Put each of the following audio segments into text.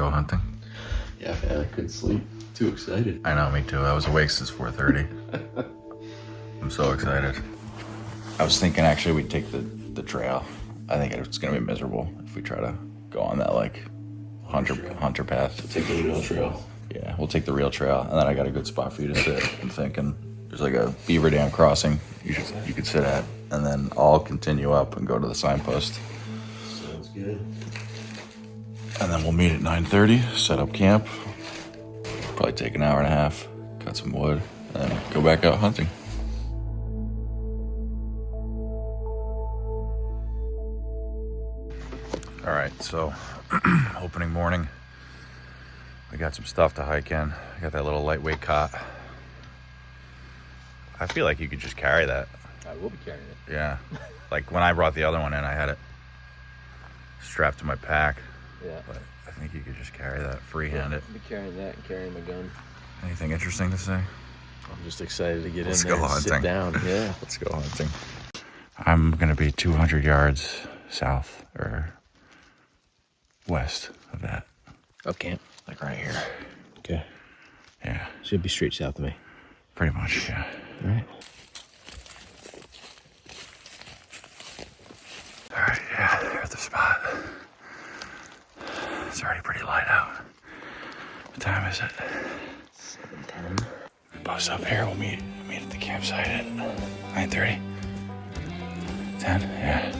go hunting? Yeah, man, I couldn't sleep. Too excited. I know, me too. I was awake since 4:30. I'm so excited. I was thinking actually we'd take the trail. I think it's gonna be miserable if we try to go on that like hunter path. Take the real trail. Yeah, we'll take the real trail, and then I got a good spot for you to sit and think. And there's like a beaver dam crossing you could sit at, and then I'll continue up and go to the signpost. Sounds good. And then we'll meet at 9:30, set up camp. Probably take an hour and a half, cut some wood, and then go back out hunting. All right, so opening morning. We got some stuff to hike in. I got that little lightweight cot. I feel like you could just carry that. I will be carrying it. Yeah. Like when I brought the other one in, I had it strapped to my pack. Yeah. But I think you could just carry that, freehand it. I'll be carrying that and carrying my gun. Anything interesting to say? I'm just excited to get Let's in there go and hunting. sit down. Yeah. Let's go hunting. I'm going to be 200 yards south or west of that. Of camp. Like right here. Okay. Yeah. Should be straight south of me. Pretty much, yeah. All right. All right, yeah, there's the spot. It's already pretty light out. What time is it? 7:10. Post up here. We'll meet at the campsite at 9:30. 10, yeah.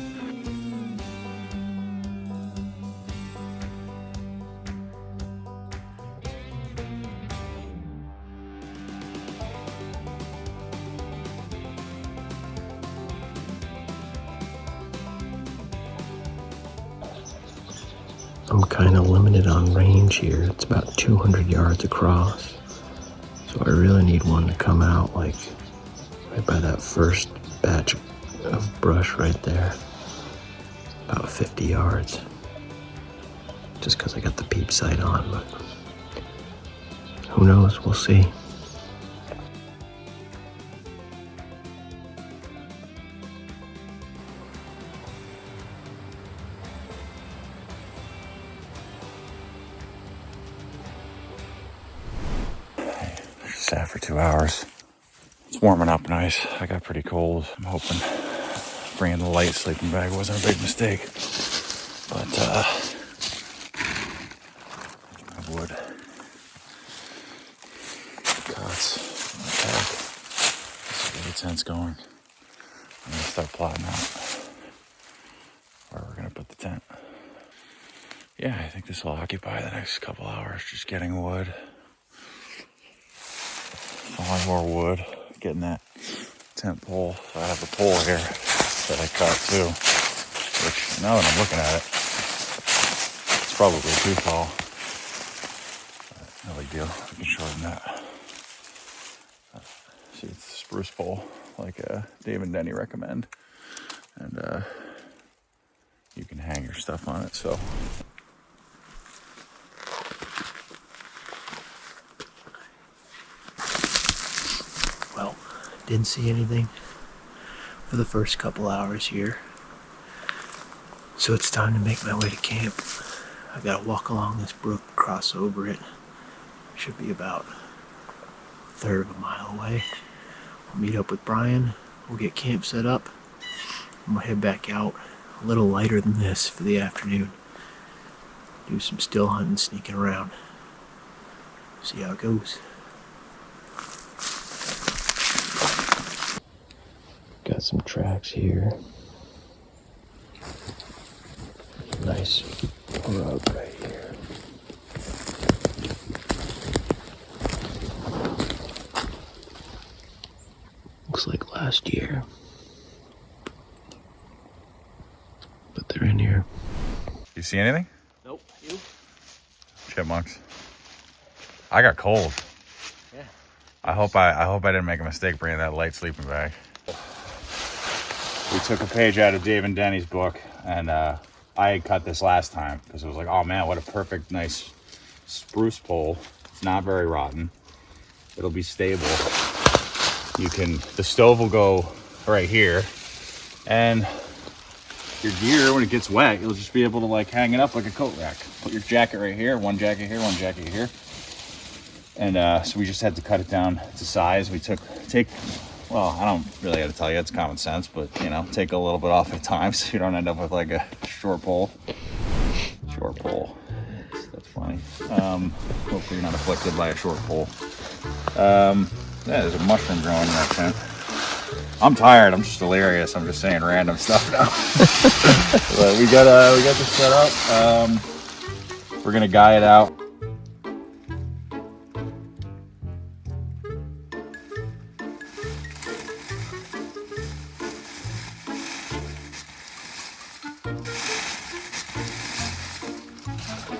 I'm kind of limited on range here. It's about 200 yards across. So I really need one to come out like right by that first batch of brush right there. About 50 yards. Just because I got the peep sight on, but who knows? We'll see. Sat for 2 hours. It's warming up nice. I got pretty cold. I'm hoping bringing the light sleeping bag wasn't a big mistake. But I would. Cots in the pack. Let's see where the tent's going. I'm gonna start plotting out where we're gonna put the tent. Yeah, I think this will occupy the next couple hours, just getting wood. Finding more wood, getting that tent pole. So I have a pole here that I cut too, which now that I'm looking at it, it's probably too tall. But no big deal, we can shorten that. See, it's a spruce pole like Dave and Denny recommend. And you can hang your stuff on it, so. Well, didn't see anything for the first couple hours here. So it's time to make my way to camp. I gotta walk along this brook, cross over it. Should be about a third of a mile away. I'll meet up with Brian. We'll get camp set up. I'm gonna head back out a little lighter than this for the afternoon. Do some still hunting, sneaking around. See how it goes. Got some tracks here. Nice rug right here. Looks like last year. But they're in here. You see anything? Nope. You? Chipmunks. I got cold. Yeah. I hope I didn't make a mistake bringing that light sleeping bag. We took a page out of Dave and Denny's book, and I had cut this last time because it was like, oh man, what a perfect, nice spruce pole. It's not very rotten. It'll be stable. The stove will go right here, and your gear, when it gets wet, you'll just be able to like hang it up like a coat rack. Put your jacket right here, one jacket here, one jacket here. And so we just had to cut it down to size. We well, I don't really have to tell you, it's common sense, but you know, take a little bit off at times so you don't end up with like a short pole. Short pole. That's funny. Hopefully you're not afflicted by a short pole. Yeah, there's a mushroom growing in that tent. I'm tired. I'm just delirious. I'm just saying random stuff now. But we got this set up. We're gonna guy it out.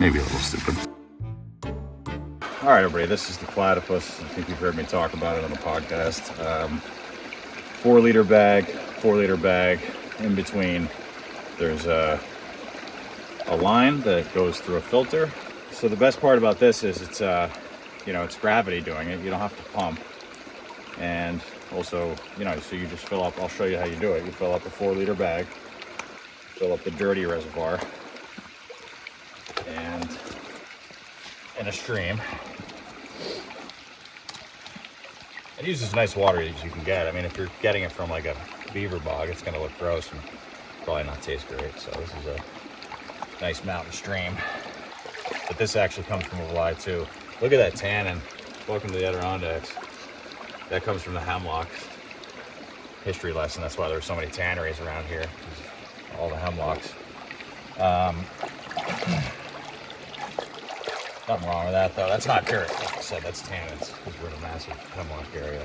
Maybe a little stupid. All right, everybody. This is the platypus. I think you've heard me talk about it on the podcast. 4 liter bag. In between, there's a line that goes through a filter. So the best part about this is it's it's gravity doing it. You don't have to pump. And also, so you just fill up. I'll show you how you do it. You fill up a 4 liter bag, fill up the dirty reservoir, and in a stream. It uses nice water as you can get. I mean, if you're getting it from like a beaver bog, it's going to look gross and probably not taste great. So this is a nice mountain stream. But this actually comes from a lie too. Look at that tannin. Welcome to the Adirondacks. That comes from the hemlocks. History lesson. That's why there's so many tanneries around here. All the hemlocks. Nothing wrong with that though. That's not dirt. Like I said, that's tannins because we're in a massive hemlock area.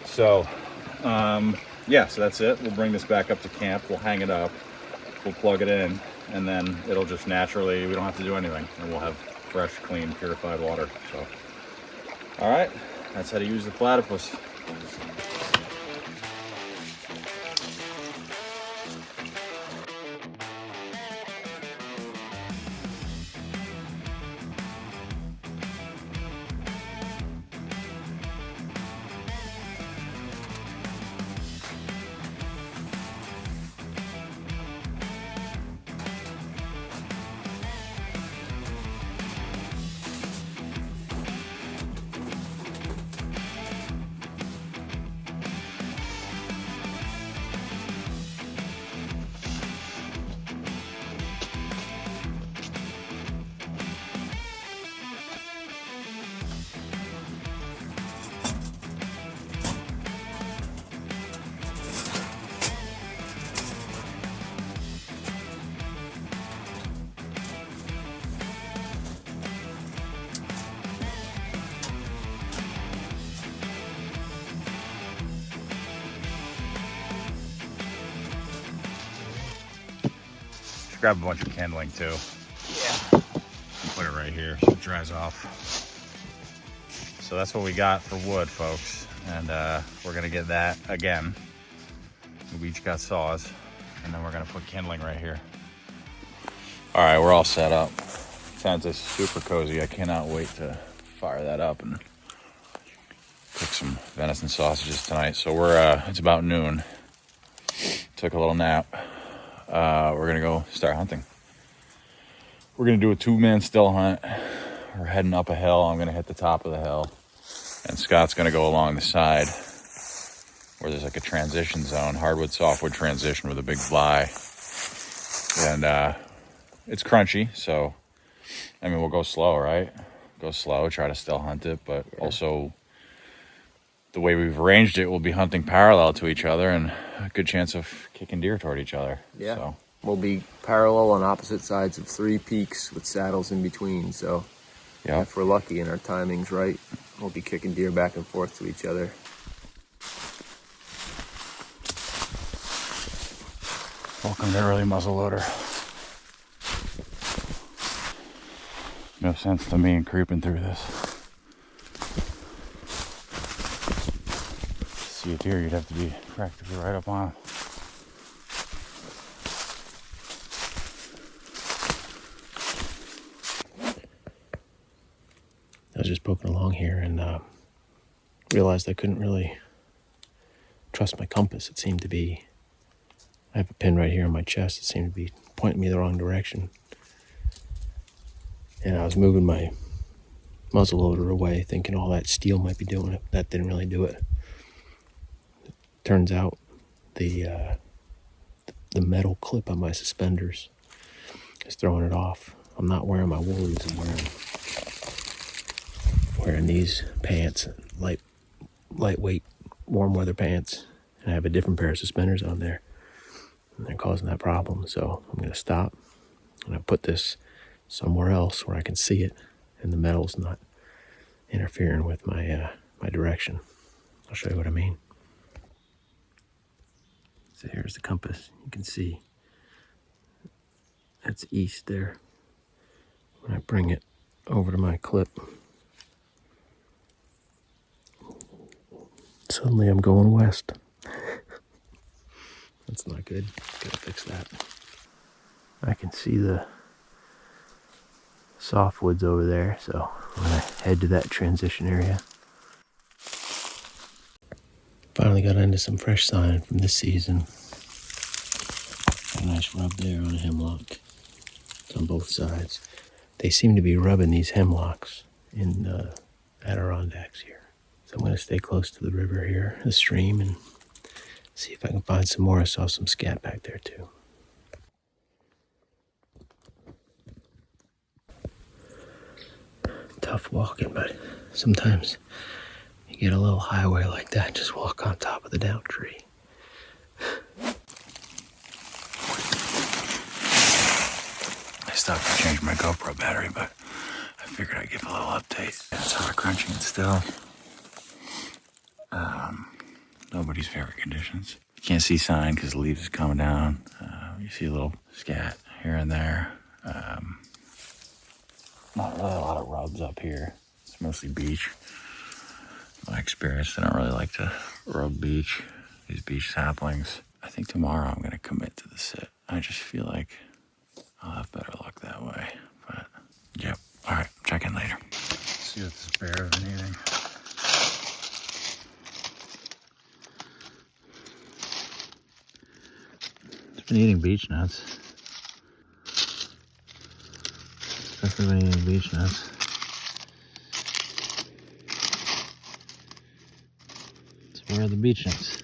So, yeah, so that's it. We'll bring this back up to camp. We'll hang it up. We'll plug it in, and then it'll just naturally, we don't have to do anything, and we'll have fresh, clean, purified water. So, all right, that's how to use the platypus. Grab a bunch of kindling too. Yeah. And put it right here so it dries off. So that's what we got for wood, folks. And we're gonna get that again. We each got saws, and then we're gonna put kindling right here. All right, we're all set up. Tent is super cozy. I cannot wait to fire that up and cook some venison sausages tonight. So we're it's about noon. Took a little nap. We're gonna go start hunting. We're gonna do a 2-man still hunt. We're heading up a hill. I'm gonna hit the top of the hill, and Scott's gonna go along the side where there's like a transition zone, hardwood softwood transition with a big fly. And it's crunchy, so I mean, we'll go slow, right? Go slow, try to still hunt it, but also the way we've arranged it, we'll be hunting parallel to each other and a good chance of kicking deer toward each other. Yeah. So. We'll be parallel on opposite sides of 3 peaks with saddles in between. So yeah, if we're lucky and our timing's right, we'll be kicking deer back and forth to each other. Welcome to early muzzleloader. No sense to me in creeping through this. To see a deer, you'd have to be practically right up on him. I was just poking along here and realized I couldn't really trust my compass. It seemed to be I have a pin right here on my chest that seemed to be pointing me the wrong direction. And I was moving my muzzleloader away, thinking all that steel might be doing it. That didn't really do it. Turns out the metal clip on my suspenders is throwing it off. I'm not wearing my woolies. I'm wearing these pants, lightweight, warm weather pants, and I have a different pair of suspenders on there, and they're causing that problem. So I'm going to stop and I put this somewhere else where I can see it, and the metal's not interfering with my my direction. I'll show you what I mean. So here's the compass. You can see that's east there. When I bring it over to my clip, suddenly I'm going west. That's not good. Gotta fix that. I can see the softwoods over there, so I'm gonna head to that transition area. Finally got into some fresh sign from this season. A nice rub there on a hemlock. It's on both sides. They seem to be rubbing these hemlocks in Adirondacks here. So I'm going to stay close to the river here, the stream, and see if I can find some more. I saw some scat back there too. Tough walking, but sometimes you get a little highway like that, just walk on top of the down tree. I stopped to change my GoPro battery, but I figured I'd give a little update. It's hot crunching still. Nobody's favorite conditions. You can't see sign because the leaves is coming down. You see a little scat here and there. Not really a lot of rubs up here. It's mostly beach. My experience, I don't really like to rub beach, these beach saplings. I think tomorrow I'm going to commit to the sit. I just feel like I'll have better luck that way. But, yep. All right, check in later. See what this bear has been eating. It's been eating beech nuts. It's definitely been eating beech nuts. So where are the beech nuts?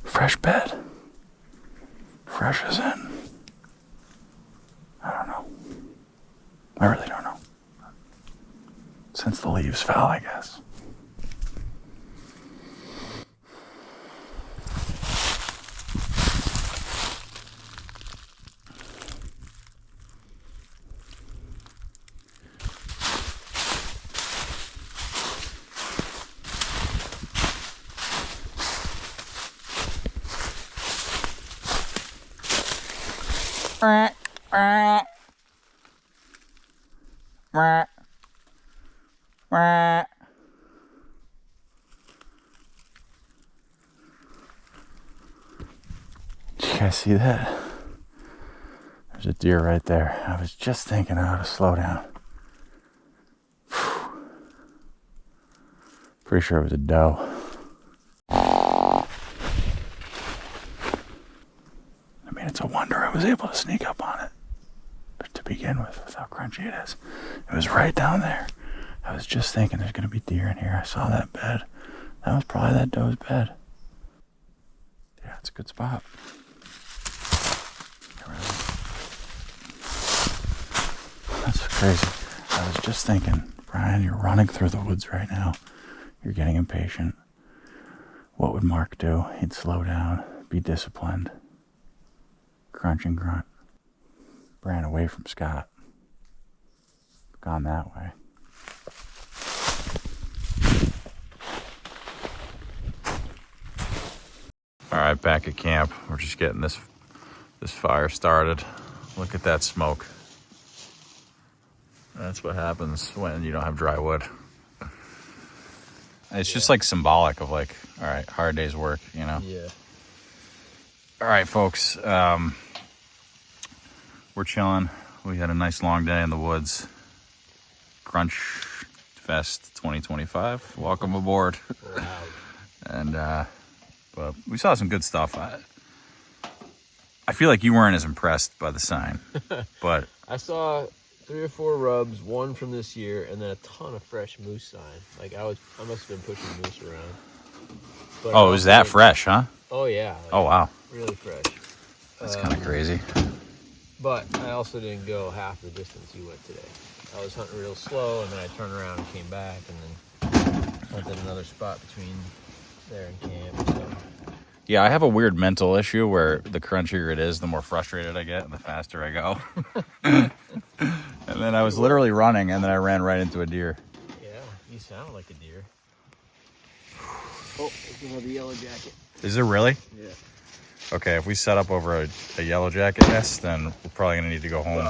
Fresh bed. Fresh as in. I don't know. I really don't know. Since the leaves fell, I guess. Did you guys see that? There's a deer right there. I was just thinking how to slow down. Pretty sure it was a doe. I mean, it's a wonder I was able to sneak up on it to begin with how crunchy it is. It was right down there. I was just thinking there's going to be deer in here. I saw that bed. That was probably that doe's bed. Yeah, it's a good spot. That's crazy. I was just thinking, Brian, you're running through the woods right now. You're getting impatient. What would Mark do? He'd slow down, be disciplined, crunch and grunt. Ran away from Scott. Gone that way. All right, back at camp. We're just getting this fire started. Look at that smoke. That's what happens when you don't have dry wood. It's just like symbolic of like, all right, hard day's work, you know? Yeah. All right, folks. We're chilling. We had a nice long day in the woods. Crunch Fest 2025. Welcome aboard. Wow. And but we saw some good stuff. I feel like you weren't as impressed by the sign, but I saw 3 or 4 rubs, one from this year, and then a ton of fresh moose sign. Like I must have been pushing moose around. But oh, it was that fresh, huh? Oh yeah. Like, Oh wow, really fresh. that's kind of crazy. But I also didn't go half the distance you went today. I was hunting real slow, and then I turned around and came back, and then hunted another spot between there and camp. So. Yeah, I have a weird mental issue where the crunchier it is, the more frustrated I get and the faster I go. And then I was literally running, and then I ran right into a deer. Yeah, you sound like a deer. Oh, there's another yellow jacket. Is it really? Yeah. Okay, if we set up over a yellow jacket nest, then we're probably going to need to go home.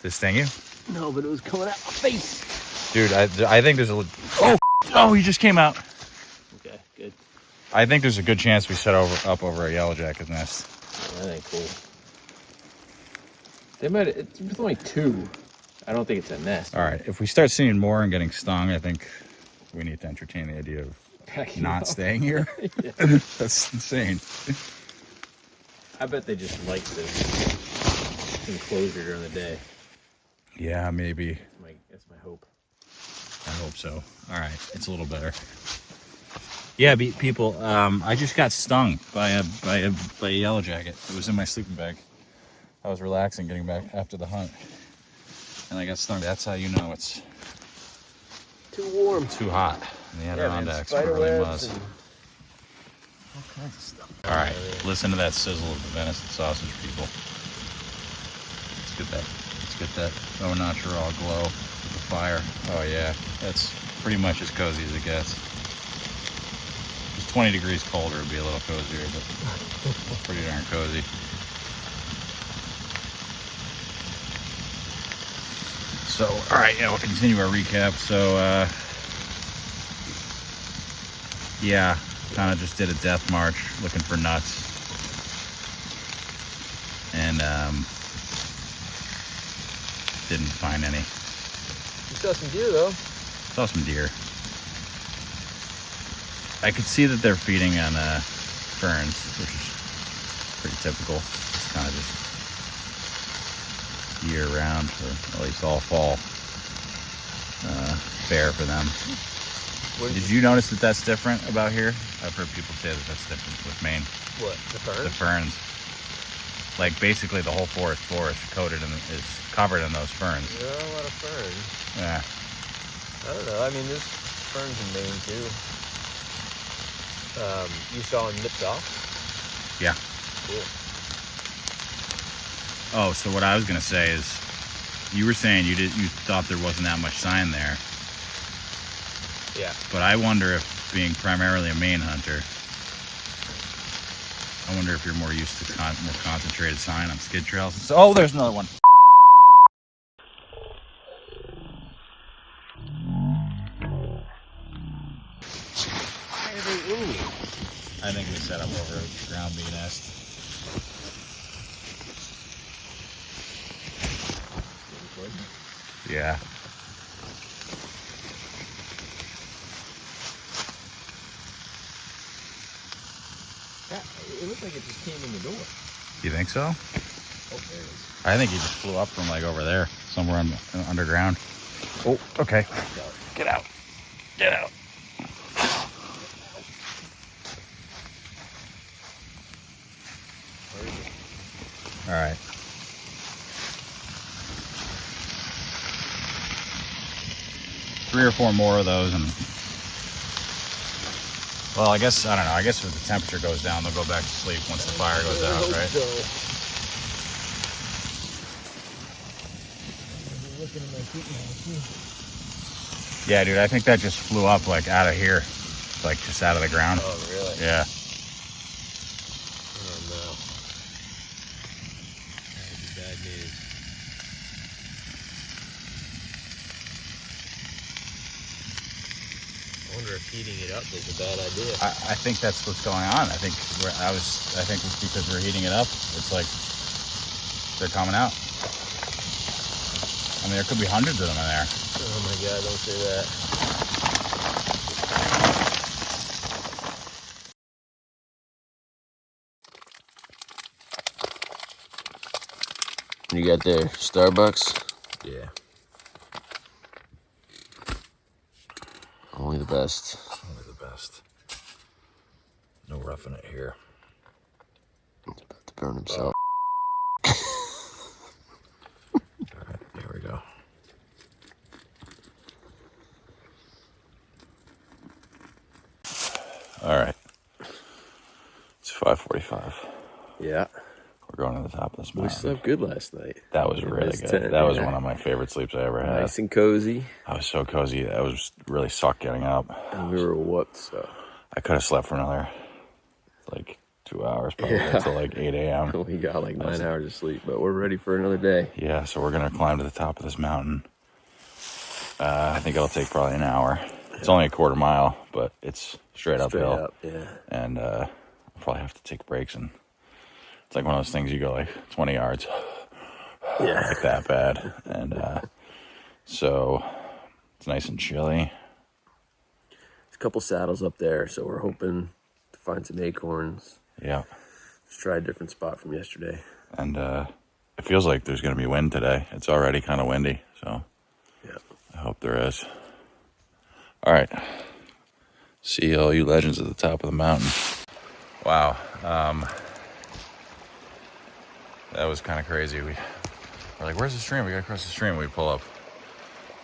Did it sting you? No, but it was coming out my face. Dude, I think there's a... Oh, he just came out. Okay, good. I think there's a good chance we set up over a yellow jacket nest. Yeah, that ain't cool. They might... It's only 2. I don't think it's a nest. All right, if we start seeing more and getting stung, I think we need to entertain the idea of not staying here. Yeah. That's insane. I bet they just like this enclosure during the day. Yeah, maybe. That's my hope. I hope so. All right, it's a little better. Yeah, people. I just got stung by a yellow jacket. It was in my sleeping bag. I was relaxing, getting back after the hunt, and I got stung. That's how you know it's Too warm. too hot in the Adirondack. Spider Really webs was. and all kinds of stuff. All right, listen to that sizzle of the venison sausage, people. Let's get that au natural glow with the fire. Oh yeah, that's pretty much as cozy as it gets. If it's 20 degrees colder, it'd be a little cozier, but pretty darn cozy. So, all right, yeah, we'll continue our recap. So, yeah, kind of just did a death march looking for nuts. And, didn't find any. You saw some deer though. Saw some deer. I could see that they're feeding on ferns, which is pretty typical. It's kind of just year round, or at least all fall fare for them. Did you notice that that's different about here? I've heard people say that that's different with Maine. What? The ferns? The ferns. Like basically the whole forest floor is is covered in those ferns. There are a lot of ferns. Yeah. I don't know. I mean, there's ferns in Maine too. You saw them nipped off? Yeah. Cool. Oh, so what I was gonna say is, you were saying you thought there wasn't that much sign there. Yeah. But I wonder if, being primarily a Maine hunter, I wonder if you're more used to more concentrated sign on skid trails. So, oh, there's another one. I think we set up over a ground bee nest. Yeah. It looked like it just came in the door. You think so? Oh, there it is. I think he just flew up from like over there, somewhere underground. Oh, okay. Get out. Get out. Where is it? All right. Three or four more of those, and well, I guess, I don't know, I guess if the temperature goes down, they'll go back to sleep once the fire goes out, right? Yeah, dude, I think that just flew up like out of here, like just out of the ground. Oh, really? Yeah. Oh, no. That would be bad news. wonder if heating it up is a bad idea. I think that's what's going on. I think it's because we're heating it up. It's like they're coming out. I mean, there could be hundreds of them in there. Oh my God, don't say that. You got there Starbucks? Yeah. Only the best. Only the best. No roughing it here. He's about to burn himself. Alright, here we go. Alright. It's 5:45. Yeah. We're going to the top of this We mountain. slept good last night. That was really good. That was one of my favorite sleeps I ever had. Nice and cozy. I was so cozy. I was really sucked getting up. And we were whooped, so. I could have slept for another, like, 2 hours, probably, until like 8 a.m. We got like 9 hours of sleep, but we're ready for another day. Yeah, so we're going to climb to the top of this mountain. I think it'll take probably an hour. It's only a quarter mile, but it's straight uphill. Up, yeah. And I'll probably have to take breaks. And it's like one of those things you go like 20 yards. Yeah. Like that bad. And so it's nice and chilly. There's a couple saddles up there, so we're hoping to find some acorns. Yeah. Just try a different spot from yesterday. And it feels like there's going to be wind today. It's already kind of windy, so yeah. I hope there is. All right. See all you legends at the top of the mountain. Wow. That was kind of crazy. We're like, where's the stream? We got to cross the stream. We pull up.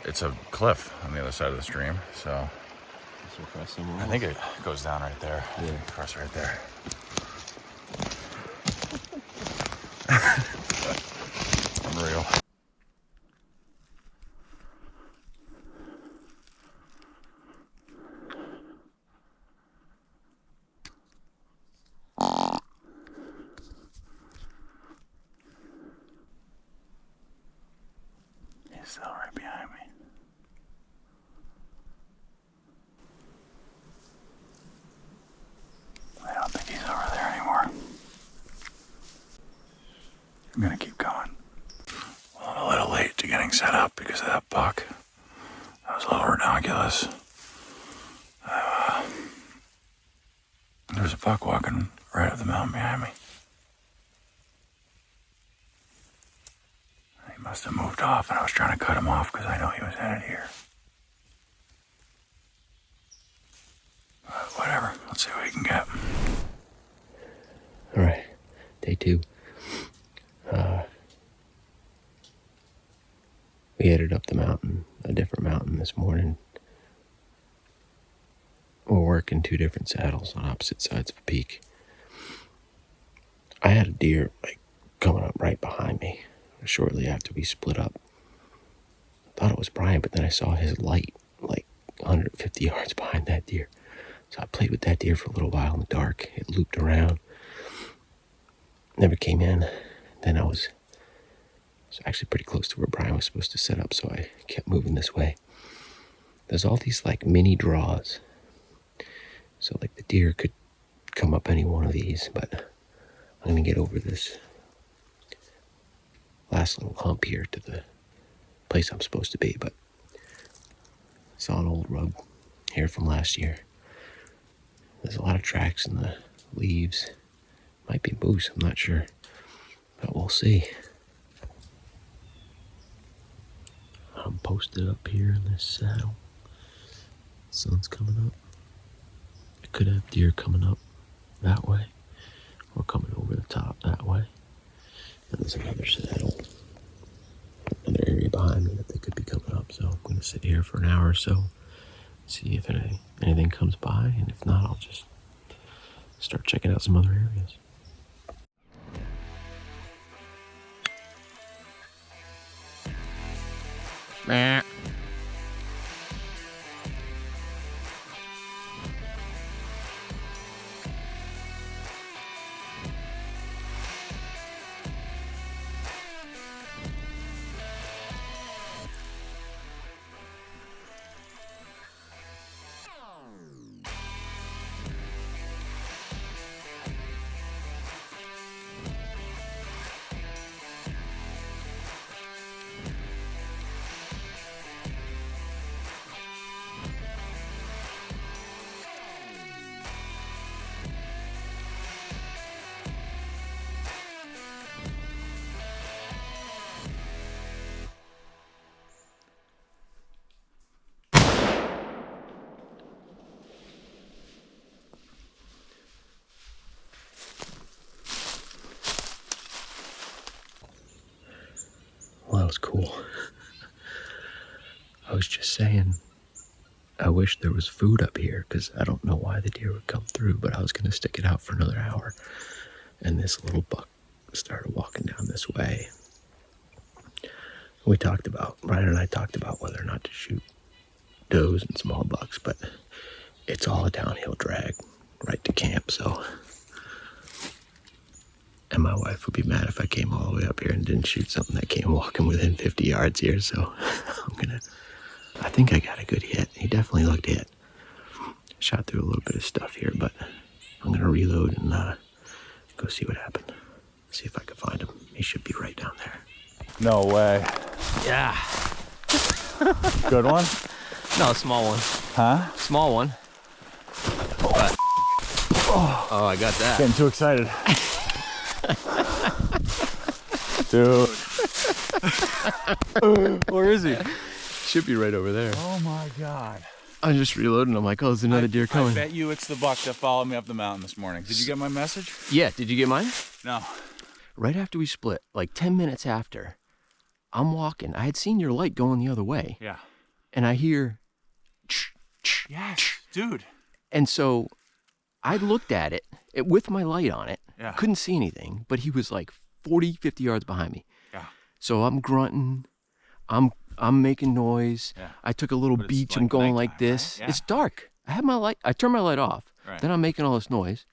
It's a cliff on the other side of the stream, so I think it goes down right there. Yeah. Across right there. Unreal. He's still right behind me. I don't think he's over there anymore. I'm gonna keep going. Well, I'm a little late to getting set up because of that buck. That was a little ridiculous. There's a buck walking right up the mountain behind me. He must have moved off, and I was trying to cut him off because I know he was headed here. But whatever, let's see what we can get. All right, day 2. We headed up the mountain, a different mountain this morning. We're working 2 different saddles on opposite sides of a peak. I had a deer coming up right behind me shortly after we split up. I thought it was Brian, but then I saw his light 150 yards behind that deer. So I played with that deer for a little while in the dark. It looped around, never came in. Then I was actually pretty close to where Brian was supposed to set up, so I kept moving this way. There's all these mini draws. So the deer could come up any one of these, but I'm gonna get over this last little hump here to the place I'm supposed to be. But I saw an old rug here from last year. There's a lot of tracks in the leaves. Might be moose, I'm not sure, but we'll see. I'm posted up here in this saddle. Sun's coming up. I could have deer coming up that way or coming over the top that way. And there's another saddle, another area behind me that they could be coming up. So I'm going to sit here for an hour or so, see if anything comes by, and if not, I'll just start checking out some other areas. was cool. I was just saying, I wish there was food up here, because I don't know why the deer would come through, but I was going to stick it out for another hour. And this little buck started walking down this way. Ryan and I talked about whether or not to shoot does and small bucks, but it's all a downhill drag right to camp, so. And my wife would be mad if I came all the way up here and didn't shoot something that came walking within 50 yards here, so I think I got a good hit. He definitely looked hit. Shot through a little bit of stuff here, but I'm gonna reload and go see what happened. See if I can find him. He should be right down there. No way. Yeah. Good one? No, small one. Huh? Small one. But, oh, I got that. Getting too excited. Dude. Where is he? Should be right over there. Oh my God. I'm just reloading. I'm like, oh, there's another deer coming. I bet you it's the buck that followed me up the mountain this morning. Did you get my message? Yeah, did you get mine? No. Right after we split, like 10 minutes after, I'm walking. I had seen your light going the other way. Yeah. And I hear, Yes, dude. and so I looked at it with my light on it. Yeah. Couldn't see anything, but he was like 40, 50 yards behind me. Yeah. So I'm grunting. I'm making noise. Yeah. I took a little But it's beach. like I'm going like nighttime, this. right? Yeah. It's dark. I have my light. I turned my light off. Right. Then I'm making all this noise.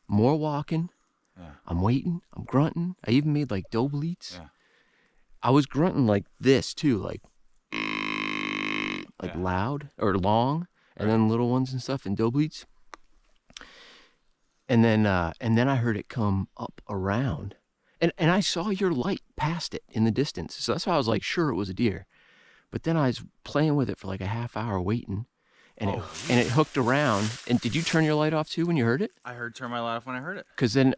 More walking. Yeah. I'm waiting. I'm grunting. I even made like doe bleats. Yeah. I was grunting like this too, like Yeah. loud or long, and then little ones and stuff and doe bleats. And then I heard it come up around, and I saw your light past it in the distance. So that's why I was like sure it was a deer. But then I was playing with it for like a half hour waiting, and it hooked around. And did you turn your light off too when you heard it? I turn my light off when I heard it. Because then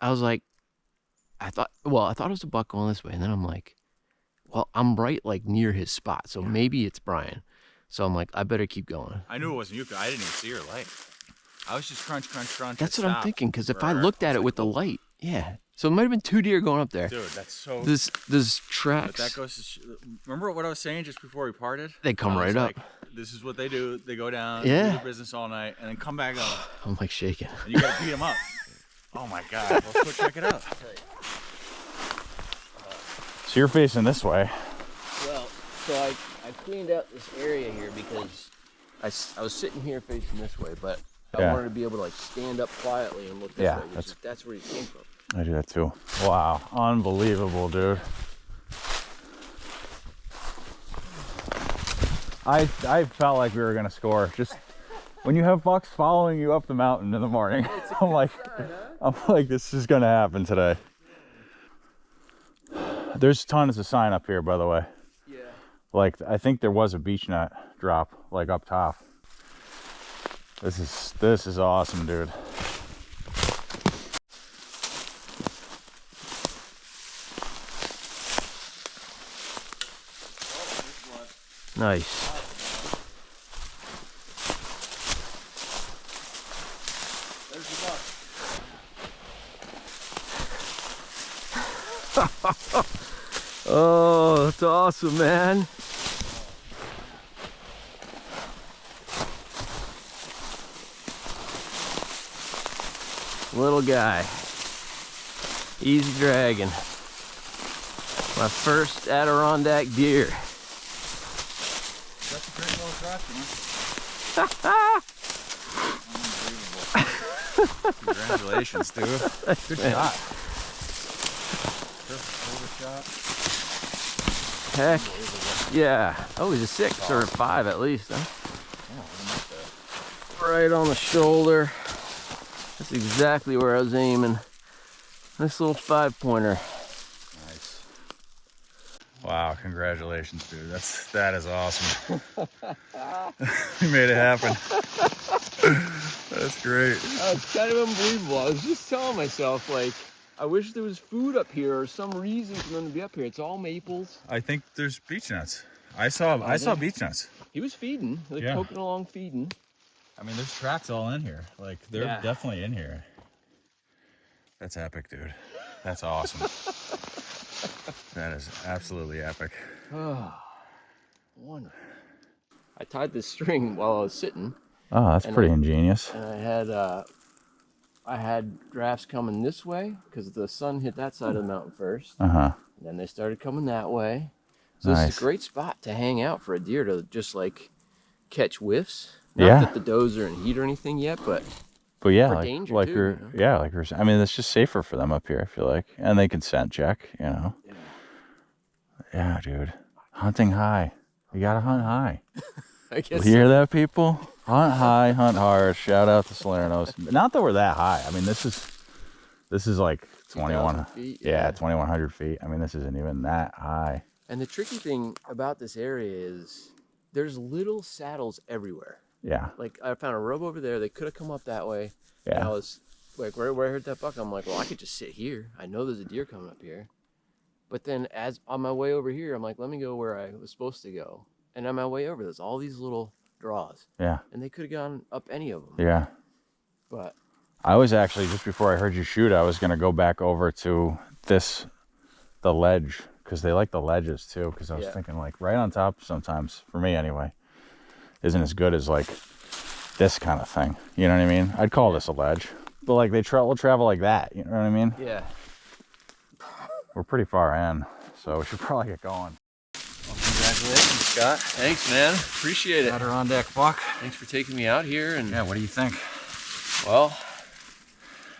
I was like, I thought it was a buck going this way, and then I'm like, well, I'm right like near his spot, so maybe it's Brian. So I'm like, I better keep going. I knew it wasn't you. I didn't even see your light. I was just crunch. That's what I'm thinking. Because if I looked at it with the light, yeah. So it might have been 2 deer going up there. Dude, that's so. This tracks. But that goes to remember what I was saying just before we parted? They come right up. Like, this is what they do. They go down, Yeah. do their business all night, and then come back up. I'm like shaking. And you gotta beat them up. Oh my God. Let's go check it out. So you're facing this way. Well, so I cleaned out this area here because I was sitting here facing this way, but I wanted to be able to like stand up quietly and look this way, which that's where he came from. I do that too. Wow, unbelievable, dude. I felt like we were gonna score. Just when you have bucks following you up the mountain in the morning, I'm like, this is gonna happen today. There's tons of sign up here, by the way. Yeah. Like I think there was a beech nut drop, like up top. This is awesome, dude. Nice. There's the buck. Oh, that's awesome, man. Little guy. Easy dragging. My first Adirondack deer. That's a great little shot, man. Unbelievable. Congratulations, dude. Good shot. Perfect shot. Heck, yeah. Oh, he's a 6 or a 5 at least, huh? Right on the shoulder. That's exactly where I was aiming. Nice little 5-pointer. Nice. Wow, congratulations, dude. That is awesome. You made it happen. That's great. It's kind of unbelievable. I was just telling myself, like, I wish there was food up here or some reason for them to be up here. It's all maples. I think there's beech nuts. I saw beech nuts. He was feeding, like Yeah. poking along feeding. I mean, there's tracks all in here. Like, they're Yeah. definitely in here. That's epic, dude. That's awesome. That is absolutely epic. Oh, wonderful. I tied this string while I was sitting. Oh, that's And pretty ingenious. And I had drafts coming this way because the sun hit that side of the mountain first. Uh-huh. And then they started coming that way. So Nice. this is a great spot to hang out for a deer to just like catch whiffs. Yeah. Not that the does are in heat or anything yet, but yeah, for like, danger like too, we're, you know? yeah, like we're, I mean, it's just safer for them up here, I feel like. And they can scent check, you know. Yeah. Yeah, dude. Hunting high. You gotta hunt high. I guess You hear that, people? Hunt high, hunt hard. Shout out to Salernos. Not that we're that high. I mean, this is like 21 feet. Yeah, 2,100 feet. I mean, this isn't even that high. And the tricky thing about this area is there's little saddles everywhere. Yeah. Like I found a rub over there. They could have come up that way. Yeah. And I was like, where I heard that buck, I'm like, well, I could just sit here. I know there's a deer coming up here. But then as on my way over here, I'm like, let me go where I was supposed to go. And on my way over, there's all these little draws. Yeah. And they could have gone up any of them. Yeah. But I was actually, just before I heard you shoot, I was going to go back over to the ledge, because they like the ledges too. Because I was thinking, like, right on top sometimes, for me anyway, isn't as good as like this kind of thing. You know what I mean? I'd call this a ledge. But like, they will travel like that. You know what I mean? yeah. We're pretty far in, so we should probably get going. Well, congratulations, Scott. Thanks, man. Appreciate it. Adirondack buck. Thanks for taking me out here. And Yeah, what do you think? well,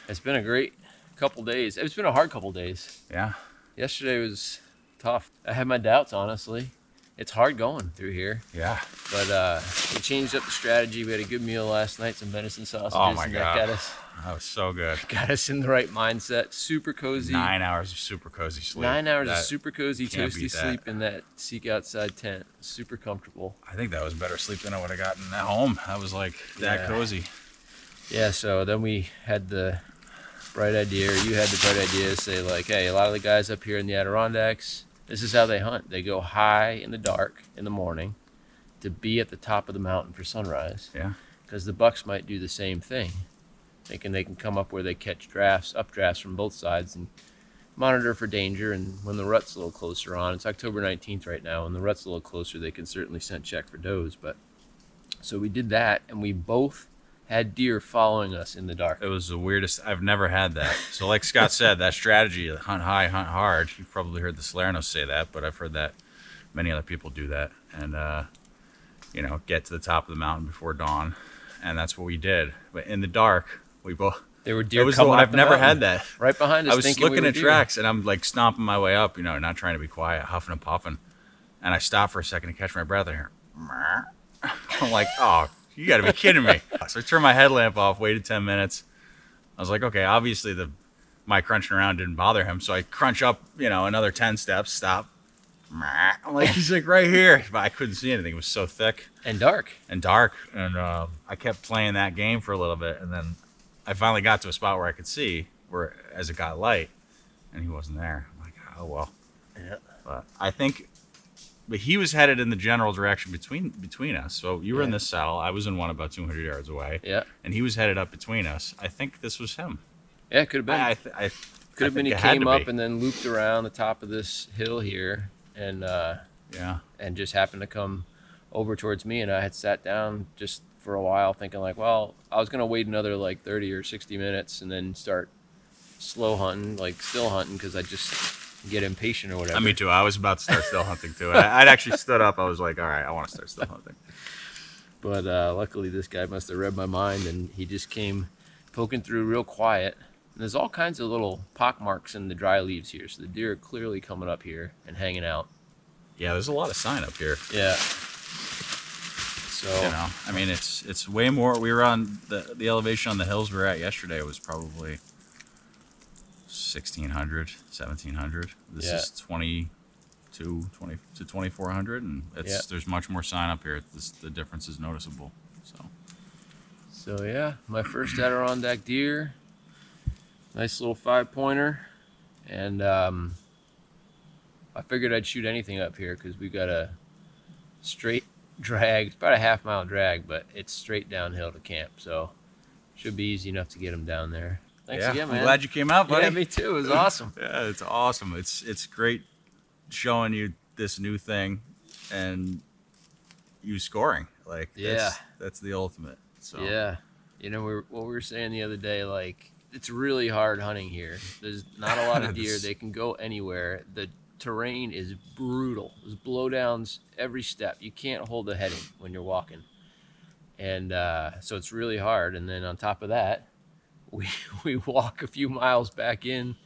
it's been a great couple days. It's been a hard couple days. Yeah. Yesterday was tough. I had my doubts, honestly. It's hard going through here. Yeah. But we changed up the strategy. We had a good meal last night, some venison sausages. Oh my and God. That was so good. Got us in the right mindset. Super cozy. 9 hours of super cozy sleep. 9 hours of That- super cozy, can't toasty beat that. sleep in that Seek Outside tent. Super comfortable. I think that was better sleep than I would have gotten at home. That was like that Yeah. cozy. Yeah, so then we had the bright idea, or you had the bright idea to say, like, hey, a lot of the guys up here in the Adirondacks, this is how they hunt. They go high in the dark in the morning to be at the top of the mountain for sunrise. Yeah. Because the bucks might do the same thing, thinking they can come up where they catch updrafts from both sides and monitor for danger. And when the rut's a little closer on, it's October 19th right now, when the rut's a little closer, they can certainly scent check for does. But so we did that, and we both had deer following us in the dark. It was the weirdest. I've never had that. So like Scott said, that strategy, hunt high, hunt hard. You've probably heard the Salernos say that, but I've heard that many other people do that. And, you know, get to the top of the mountain before dawn. And that's what we did. But in the dark, we both... There were deer It was coming up I've the never mountain, had that. right behind us. I was thinking looking we were at deer. tracks, and I'm like stomping my way up, you know, not trying to be quiet, huffing and puffing. And I stopped for a second to catch my breath and I hear, I'm like, oh, you got to be kidding me. So I turned my headlamp off, waited 10 minutes. I was like, okay, obviously my crunching around didn't bother him. So I crunch up, you know, another 10 steps, stop. I'm like, he's like right here. But I couldn't see anything. It was so thick. And dark. And I kept playing that game for a little bit. And then I finally got to a spot where I could see, where as it got light, and he wasn't there. I'm like, oh, well. Yeah. But I think... But he was headed in the general direction between us. So you were in this saddle. I was in one about 200 yards away. Yeah. And he was headed up between us. I think this was him. Yeah, it could have been. I could have been he it had came to up be. and then looped around the top of this hill here and Yeah. and just happened to come over towards me, and I had sat down just for a while thinking like, well, I was gonna wait another like 30 or 60 minutes and then start slow hunting, like still hunting, because I just get impatient or whatever. Me too. I was about to start still hunting too. I'd actually stood up. I was like, all right, I want to start still hunting. But luckily this guy must have read my mind, and he just came poking through real quiet. And there's all kinds of little pock marks in the dry leaves here, so the deer are clearly coming up here and hanging out. Yeah, there's a lot of sign up here. Yeah. So You know, I mean, it's way more. We were on the elevation on the hills we were at yesterday was probably 1,600, 1,700. This is 20 to 2,400, and there's much more sign up here. The difference is noticeable. So yeah, my first Adirondack deer. Nice little 5-pointer, and I figured I'd shoot anything up here because we got a straight drag. It's about a half-mile drag, but it's straight downhill to camp, so should be easy enough to get them down there. Thanks again, man. I'm glad you came out, buddy. Yeah, me too. It was awesome. Yeah, it's awesome. It's great showing you this new thing and you scoring. Like, Yeah. that's the ultimate. So Yeah. You know, what we were saying the other day, like, it's really hard hunting here. There's not a lot of deer. They can go anywhere. The terrain is brutal. There's blowdowns every step. You can't hold a heading when you're walking. And so it's really hard. And then on top of that, we walk a few miles back in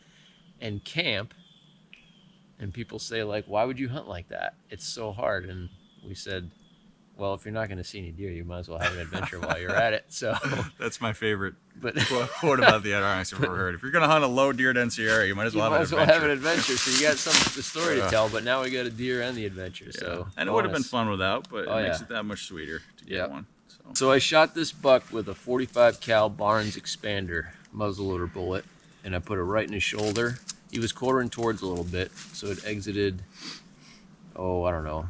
and camp. And people say, like, why would you hunt like that? It's so hard. And we said, well, if you're not going to see any deer, you might as well have an adventure while you're at it. So that's my favorite but quote about the Adirondacks I've ever heard. If you're going to hunt a low deer density area, you might as well have an adventure. So you got the story to tell, but now we got a deer and the adventure. Yeah. So and it would have been fun without, but it makes it that much sweeter to get one. So I shot this buck with a 45 cal Barnes expander muzzleloader bullet, and I put it right in his shoulder. He was quartering towards a little bit, so it exited, I don't know,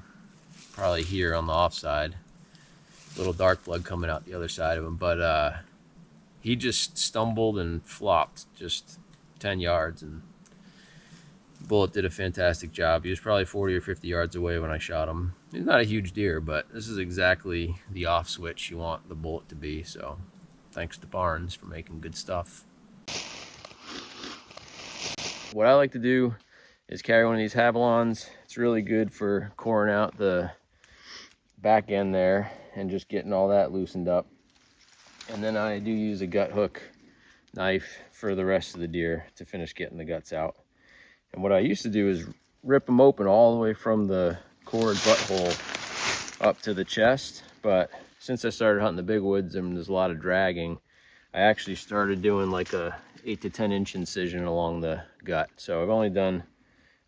probably here on the offside. Little dark blood coming out the other side of him, but he just stumbled and flopped just 10 yards, and the bullet did a fantastic job. He was probably 40 or 50 yards away when I shot him. He's not a huge deer, but this is exactly the off switch you want the bullet to be, so thanks to Barnes for making good stuff. What I like to do is carry one of these Havilons. It's really good for coring out the back end there and just getting all that loosened up. And then I do use a gut hook knife for the rest of the deer to finish getting the guts out. And what I used to do is rip them open all the way from the cord butthole up to the chest. But since I started hunting the big woods and there's a lot of dragging, I actually started doing like a 8 to 10 inch incision along the gut. So I've only done,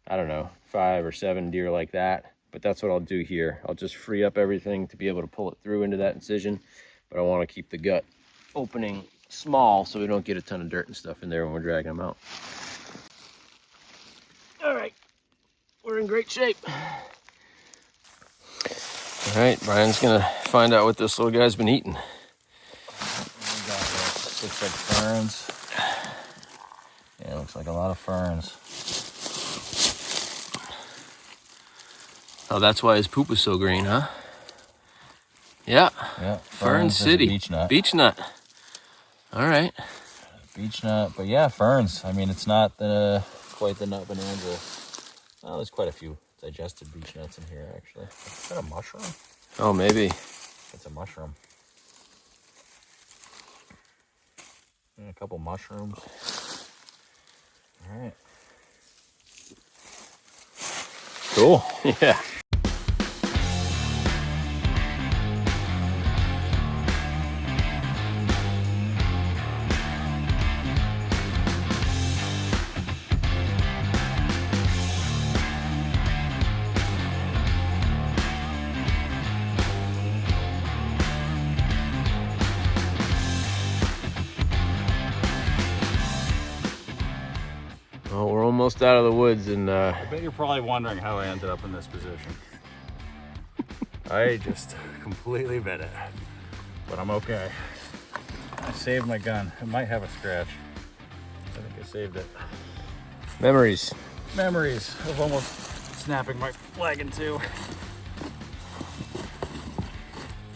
I don't know, 5 or 7 deer like that. But that's what I'll do here. I'll just free up everything to be able to pull it through into that incision. But I want to keep the gut opening small so we don't get a ton of dirt and stuff in there when we're dragging them out. All right, we're in great shape. All right, Brian's gonna find out what this little guy's been eating. Looks like ferns. Yeah, it looks like a lot of ferns. Oh, that's why his poop was so green, huh? Yeah. Yeah. Fern City. Beech nut. Beech nut. All right. Beech nut, but yeah, ferns. I mean, it's not quite the nut bonanza. Oh, there's quite a few digested beech nuts in here, actually. Is that a mushroom? Oh, maybe. It's a mushroom. And a couple mushrooms. All right. Cool. Yeah. Well, we're almost out of the woods, and I bet you're probably wondering how I ended up in this position. I just completely bit it, but I'm okay. I saved my gun. It might have a scratch. I think I saved it. memories. Memories of almost snapping my leg in two.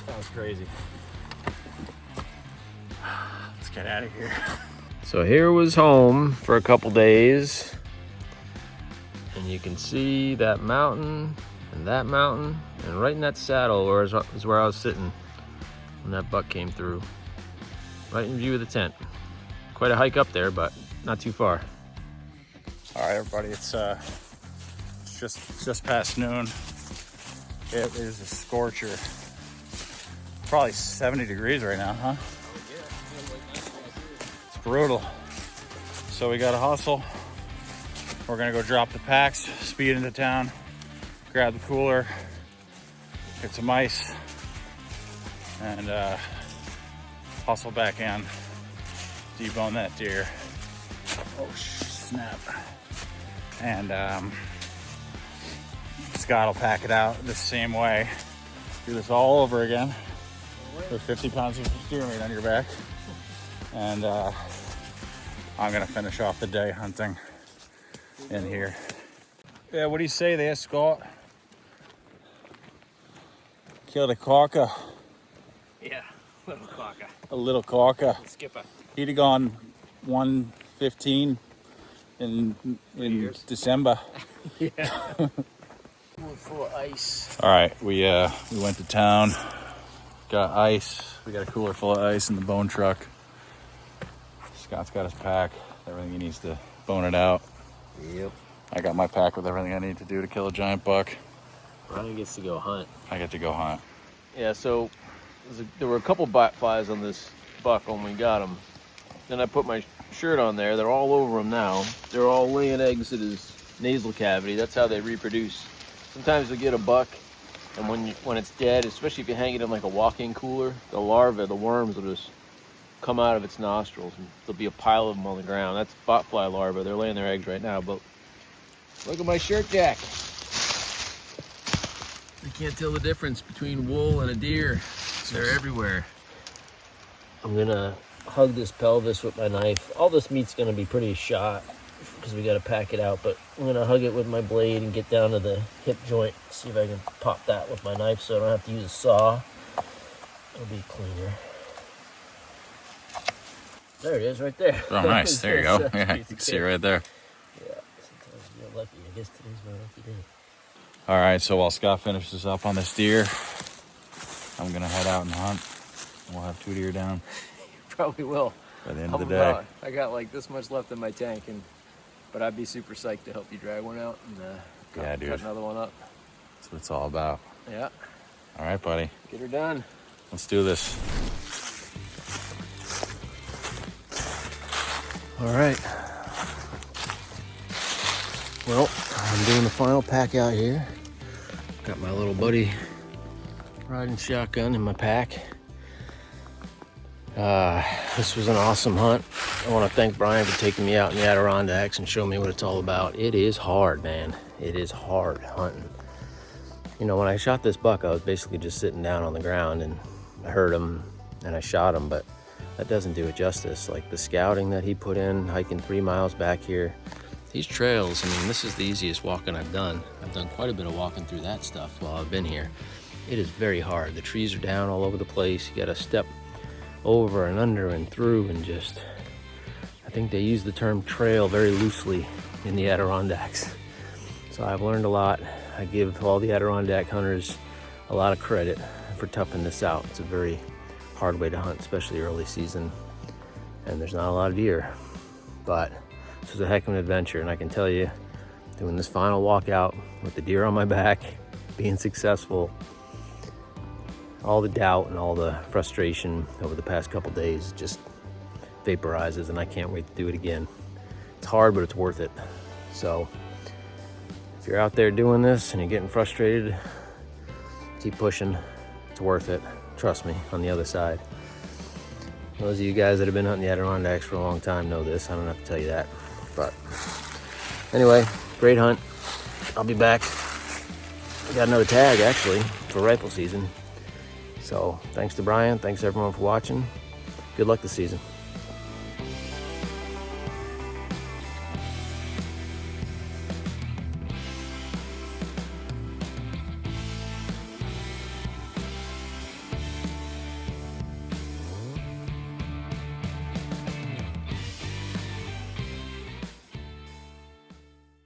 That was crazy. Let's get out of here. So here was home for a couple days, and you can see that mountain and that mountain, and right in that saddle is where I was sitting when that buck came through, right in view of the tent. Quite a hike up there, but not too far. All right, everybody, it's just past noon. It is a scorcher. Probably 70 degrees right now, huh? It's brutal. So we gotta hustle. We're gonna go drop the packs, speed into town, grab the cooler, get some ice, and hustle back in, debone that deer. Oh snap. And Scott will pack it out the same way. Do this all over again with 50 pounds of deer meat on your back. And I'm gonna finish off the day hunting in here. Yeah, what do you say there, Scott? Killed a cocker. Yeah, little quokka. A little cocker. Skipper. He'd have gone 115 in years. December. Yeah. Full of ice. All right, we went to town, got ice. We got a cooler full of ice in the bone truck. Scott's got his pack, everything he needs to bone it out. Yep. I got my pack with everything I need to do to kill a giant buck. Ryan gets to go hunt. I get to go hunt. Yeah, so there were a couple bat flies on this buck when we got him. Then I put my shirt on there. They're all over him now. They're all laying eggs at his nasal cavity. That's how they reproduce. Sometimes you'll get a buck, and when it's dead, especially if you hang it in like a walk-in cooler, the larvae, the worms will just come out of its nostrils, and there'll be a pile of them on the ground. That's botfly larvae. They're laying their eggs right now, but look at my shirt jack. You can't tell the difference between wool and a deer. They're everywhere. I'm gonna hug this pelvis with my knife. All this meat's gonna be pretty shot because we gotta pack it out, but I'm gonna hug it with my blade and get down to the hip joint, see if I can pop that with my knife so I don't have to use a saw. It'll be cleaner. There it is, right there. Oh, nice. There you go. Yeah, you can see it right there. Yeah, sometimes you're lucky. I guess today's my lucky day. All right, so while Scott finishes up on this deer, I'm gonna head out and hunt. We'll have 2 deer down Probably will. by the end of the day. I got like this much left in my tank, but I'd be super psyched to help you drag one out and Yeah, dude. cut another one up. That's what it's all about. Yeah, All right, buddy. get her done. Let's do this. All right. Well, I'm doing the final pack out here. Got my little buddy riding shotgun in my pack. This was an awesome hunt. I want to thank Brian for taking me out in the Adirondacks and showing me what it's all about. It is hard, man. It is hard hunting. You know, when I shot this buck, I was basically just sitting down on the ground and I heard him and I shot him, but that doesn't do it justice. Like the scouting that he put in, hiking 3 miles back here. These trails, I mean, this is the easiest walking I've done. I've done quite a bit of walking through that stuff while I've been here. It is very hard. The trees are down all over the place. You gotta step over and under and through and just, I think they use the term trail very loosely in the Adirondacks. So I've learned a lot. I give all the Adirondack hunters a lot of credit for toughing this out. It's a very hard way to hunt, especially early season. And there's not a lot of deer, but this was a heck of an adventure. And I can tell you, doing this final walkout with the deer on my back, being successful, all the doubt and all the frustration over the past couple days just vaporizes, and I can't wait to do it again. It's hard, but it's worth it. So if you're out there doing this and you're getting frustrated, keep pushing. It's worth it. Trust me, on the other side. Those of you guys that have been hunting the Adirondacks for a long time know this. I don't have to tell you that. But anyway, great hunt. I'll be back. We got another tag actually for rifle season. So thanks to Brian. Thanks everyone for watching. Good luck this season.